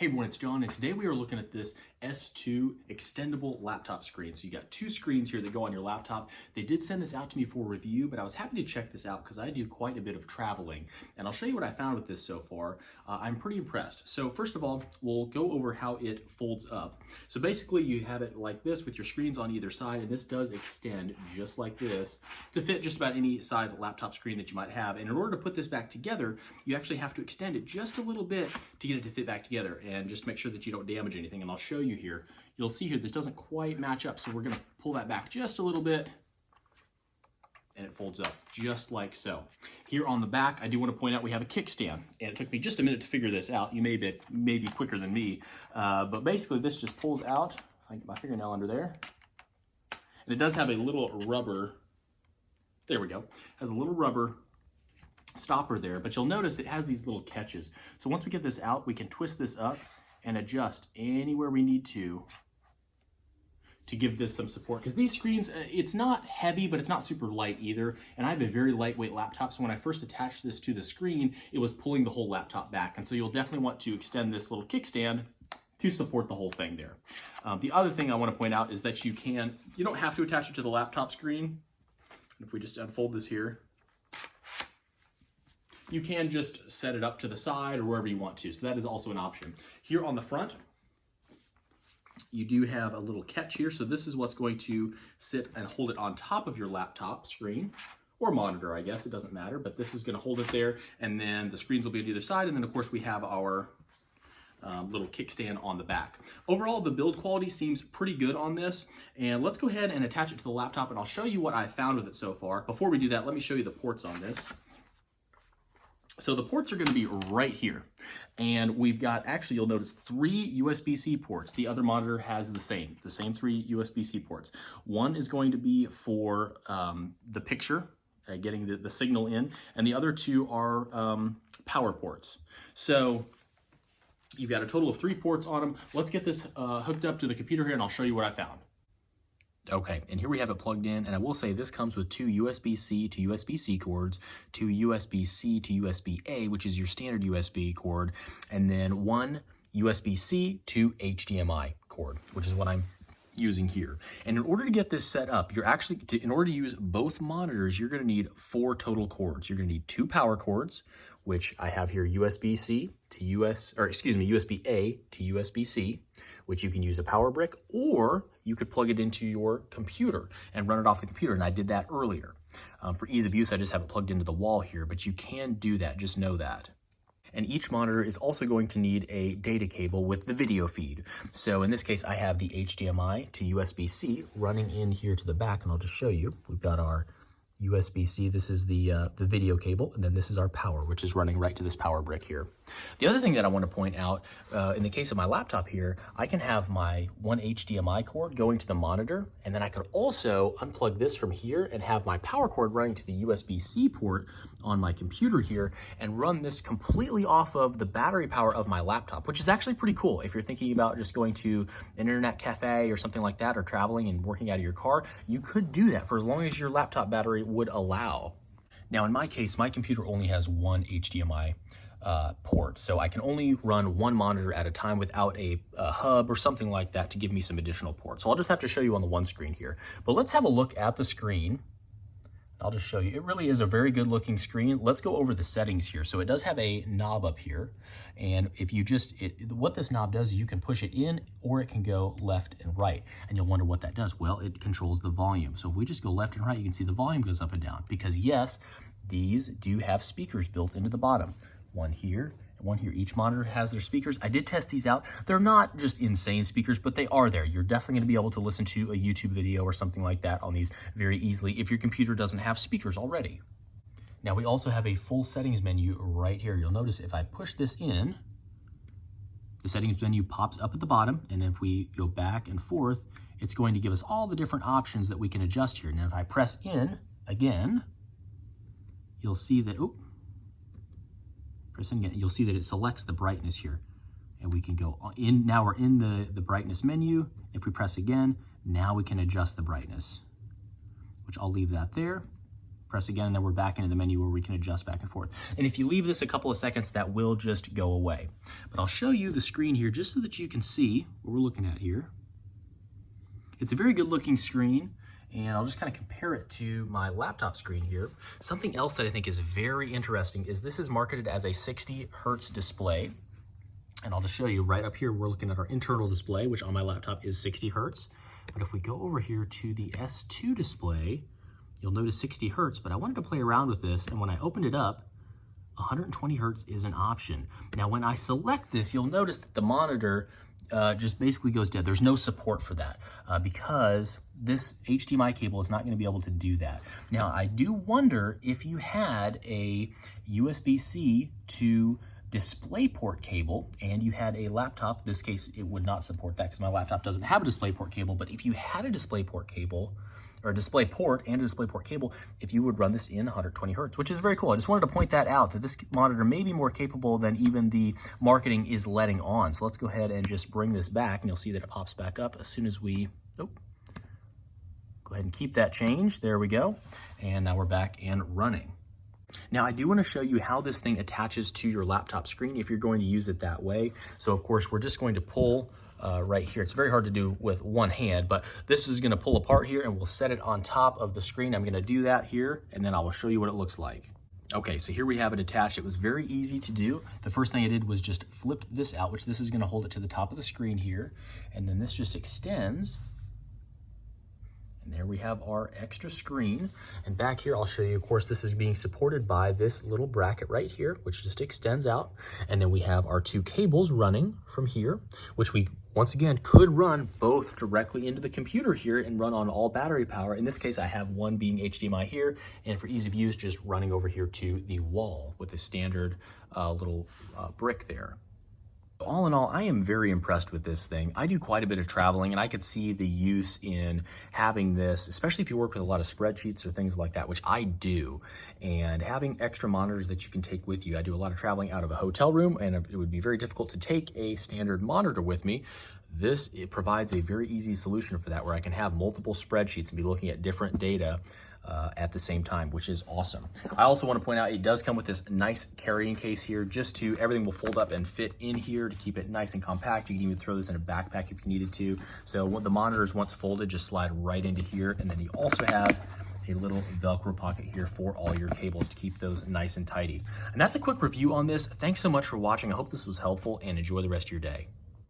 Hey everyone, it's John, and today we are looking at this S2 extendable laptop screen. So you got two screens here that go on your laptop. They did send this out to me for review, but I was happy to check this out because I do quite a bit of traveling. And I'll show you what I found with this so far. I'm pretty impressed. So first of all, we'll go over how it folds up. So basically you have it like this with your screens on either side, and this does extend just like this to fit just about any size laptop screen that you might have. And in order to put this back together, you actually have to extend it just a little bit to get it to fit back together, and just to make sure that you don't damage anything. And I'll show you here. You'll see here this doesn't quite match up, so we're going to pull that back just a little bit, and it folds up just like so. Here on the back, I do want to point out we have a kickstand, and it took me just a minute to figure this out. You may be quicker than me, but basically this just pulls out. If I get my fingernail under there, and it does have a little rubber. There we go. It has a little rubber stopper there, but you'll notice it has these little catches. So once we get this out, we can twist this up and adjust anywhere we need to give this some support, because these screens, it's not heavy, but it's not super light either. And I have a very lightweight laptop, so when I first attached this to the screen, it was pulling the whole laptop back. And so you'll definitely want to extend this little kickstand to support the whole thing there. The other thing I want to point out is that you don't have to attach it to the laptop screen. If we just unfold this here, you can just set it up to the side or wherever you want to. So that is also an option. Here on the front, you do have a little catch here. So this is what's going to sit and hold it on top of your laptop screen or monitor, I guess. It doesn't matter, but this is going to hold it there. And then the screens will be on either side. And then of course we have our little kickstand on the back. Overall, the build quality seems pretty good on this. And let's go ahead and attach it to the laptop, and I'll show you what I found with it so far. Before we do that, let me show you the ports on this. So the ports are going to be right here, and we've got, actually you'll notice, 3 USB-C ports. The other monitor has the same 3 USB-C ports. One is going to be for the picture, getting the signal in, and the other 2 are power ports. So you've got a total of 3 ports on them. Let's get this hooked up to the computer here, and I'll show you what I found. Okay, and here we have it plugged in, and I will say this comes with 2 USB-C to USB-C cords, 2 USB-C to USB-A, which is your standard USB cord, and then 1 USB-C to HDMI cord, which is what I'm using here. And in order to get this set up, in order to use both monitors, you're going to need 4 total cords. You're going to need 2 power cords, which I have here USB-C to USB-A to USB-C, which you can use a power brick, or you could plug it into your computer and run it off the computer, and I did that earlier. For ease of use, I just have it plugged into the wall here, but you can do that, just know that. And each monitor is also going to need a data cable with the video feed. So in this case, I have the HDMI to USB-C running in here to the back, and I'll just show you. We've got our USB-C, this is the video cable, and then this is our power, which is running right to this power brick here. The other thing that I want to point out, in the case of my laptop here, I can have my 1 HDMI cord going to the monitor, and then I could also unplug this from here and have my power cord running to the USB-C port on my computer here, and run this completely off of the battery power of my laptop, which is actually pretty cool. If you're thinking about just going to an internet cafe or something like that, or traveling and working out of your car, you could do that for as long as your laptop battery would allow. Now in my case, my computer only has 1 HDMI port, so I can only run 1 monitor at a time without a hub or something like that to give me some additional ports. So I'll just have to show you on the one screen here. But let's have a look at the screen. I'll just show you. It really is a very good looking screen. Let's go over the settings here. So it does have a knob up here, and if you what this knob does is you can push it in, or it can go left and right. And you'll wonder what that does. Well, it controls the volume. So if we just go left and right, you can see the volume goes up and down, because yes, these do have speakers built into the bottom. One here, and one here. Each monitor has their speakers. I did test these out. They're not just insane speakers, but they are there. You're definitely going to be able to listen to a YouTube video or something like that on these very easily if your computer doesn't have speakers already. Now we also have a full settings menu right here. You'll notice if I push this in, the settings menu pops up at the bottom, and if we go back and forth, it's going to give us all the different options that we can adjust here. Now if I press in again, you'll see that, you'll see that it selects the brightness here, and we can go in. Now we're in the brightness menu. If we press again, now we can adjust the brightness, which I'll leave that there. Press again, and then we're back into the menu where we can adjust back and forth. And if you leave this a couple of seconds, that will just go away. But I'll show you the screen here just so that you can see what we're looking at here. It's a very good looking screen, and I'll just kind of compare it to my laptop screen here. Something else that I think is very interesting is this is marketed as a 60 hertz display. And I'll just show you right up here, we're looking at our internal display, which on my laptop is 60 hertz. But if we go over here to the S2 display, you'll notice 60 hertz, but I wanted to play around with this, and when I opened it up, 120 hertz is an option. Now, when I select this, you'll notice that the monitor just basically goes dead. There's no support for that because this HDMI cable is not going to be able to do that. Now, I do wonder if you had a USB-C to DisplayPort cable and you had a laptop, in this case, it would not support that because my laptop doesn't have a DisplayPort cable, but if you had a DisplayPort cable, or a DisplayPort and a DisplayPort cable, if you would run this in 120 hertz, which is very cool. I just wanted to point that out, that this monitor may be more capable than even the marketing is letting on. So let's go ahead and just bring this back, and you'll see that it pops back up as soon as we, go ahead and keep that change. There we go. And now we're back and running. Now, I do want to show you how this thing attaches to your laptop screen if you're going to use it that way. So, of course, we're just going to pull right here. It's very hard to do with one hand, but this is going to pull apart here, and we'll set it on top of the screen. I'm going to do that here, and then I will show you what it looks like. Okay, so here we have it attached. It was very easy to do. The first thing I did was just flip this out, which this is going to hold it to the top of the screen here, and then this just extends. And there we have our extra screen. And back here, I'll show you, of course, this is being supported by this little bracket right here, which just extends out. And then we have our two cables running from here, which we, once again, could run both directly into the computer here and run on all battery power. In this case, I have one being HDMI here, and for ease of use, just running over here to the wall with a standard little brick there. All in all, I am very impressed with this thing. I do quite a bit of traveling, and I could see the use in having this, especially if you work with a lot of spreadsheets or things like that, which I do, and having extra monitors that you can take with you. I do a lot of traveling out of a hotel room, and it would be very difficult to take a standard monitor with me. It provides a very easy solution for that, where I can have multiple spreadsheets and be looking at different data at the same time, which is awesome. I also want to point out it does come with this nice carrying case here, everything will fold up and fit in here to keep it nice and compact. You can even throw this in a backpack if you needed to. So the monitors, once folded, just slide right into here. And then you also have a little Velcro pocket here for all your cables to keep those nice and tidy. And that's a quick review on this. Thanks so much for watching. I hope this was helpful, and enjoy the rest of your day.